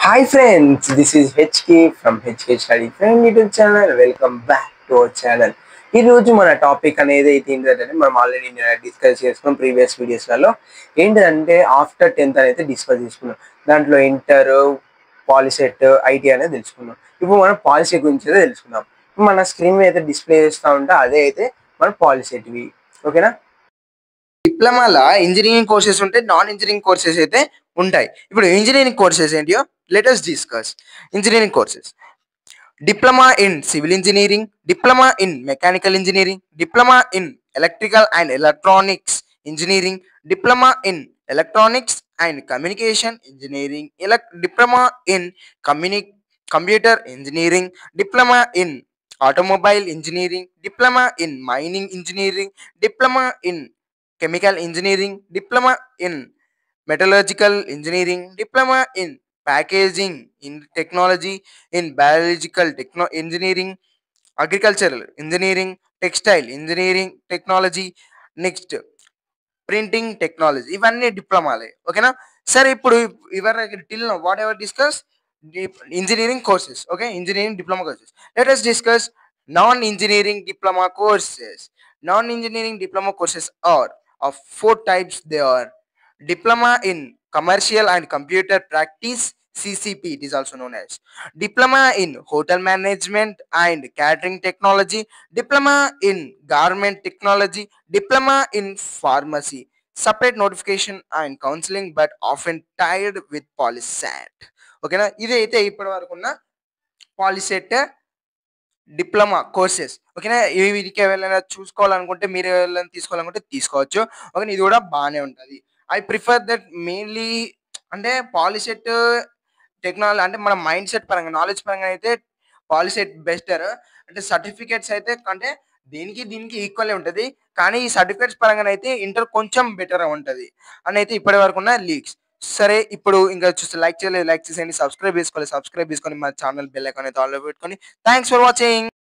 Hi friends, this is HK from HK Study Friend YouTube channel. Welcome back to our channel. ఈ రోజు మన topic అనేది ఏంటంటే మనం ఆల్రెడీ డిస్కస్ చేసుకున్నాం ప్రీవియస్ వీడియోస్లలో. ఏంటంటే ఆఫ్టర్ 10th అనేది డిస్కస్ చేసుకున్నాం. దాంట్లో ఇంటర్, పాలిసెట్, ఐటీ అనేది తెలుసుకున్నాం. ఇప్పుడు మనం పాలిసెట్ గురించి అయితే తెలుసుకుందాం. మన స్క్రీన్ మీద అయితే డిస్ప్లే చేస్తూ ఉంటే అదే అయితే మన పాలిసెట్వి. ఓకేనా? డిప్లొమాలో ఇంజనీరింగ్ కోర్సెస్ ఉంటాయి, నాన్ ఇంజనీరింగ్ కోర్సెస్ అయితే ఉంటాయి. ఇప్పుడు ఇంజనీరింగ్ కోర్సెస్ ఏంటియో let us discuss. Engineering courses: diploma in civil engineering, diploma in mechanical engineering, diploma in electrical and electronics engineering, diploma in electronics and communication engineering, diploma in computer engineering, diploma in automobile engineering, diploma in mining engineering, diploma in chemical engineering, diploma in metallurgical engineering, diploma in packaging in technology, in biological engineering, agricultural engineering, textile engineering technology, next printing technology. ఇవన్నీ డిప్లొమాలే. ఓకేనా? సరే, ఇప్పుడు ఇవన్నీ till now what ever discuss engineering courses. Okay, engineering diploma courses. Let us discuss non engineering diploma courses. Non engineering diploma courses are of four types. They are diploma in commercial and computer practice, CCP it is also known as, diploma in hotel management and catering technology, diploma in garment technology, diploma in pharmacy. Separate notification and counseling but often tied with polyset. ఓకేనా? ఇదైతే ఇప్పటి వరకు ఉన్న POLYCET diploma courses. ఓకేనా? వీటికి ఎవరైనా చూసుకోవాలనుకుంటే, మీరు ఎవరైనా తీసుకోవాలనుకుంటే తీసుకోవచ్చు. ఓకే, ఇది కూడా బాగానే ఉంటుంది. I prefer that mainly. అంటే పాలిసెట్ టెక్నాలజీ అంటే మన మైండ్ సెట్ పరంగా, నాలెడ్జ్ పరంగా అయితే పాలిసెట్ బెస్టర్. అంటే సర్టిఫికేట్స్ అయితే అంటే దీనికి ఈక్వల్ ఉంటుంది. కానీ ఈ సర్టిఫికేట్స్ పరంగా అయితే ఇంటర్ కొంచెం బెటర్ ఉంటుంది అని అయితే ఇప్పటి వరకు ఉన్న లీక్స్. సరే, ఇప్పుడు ఇంకా చూస్తే లైక్ చేయలేదు, లైక్ చేసేయండి. సబ్స్క్రైబ్ చేసుకొని మా ఛానల్ బెల్ ఐకాన్ అయితే ఆన్లో పెట్టుకొని. Thanks for watching.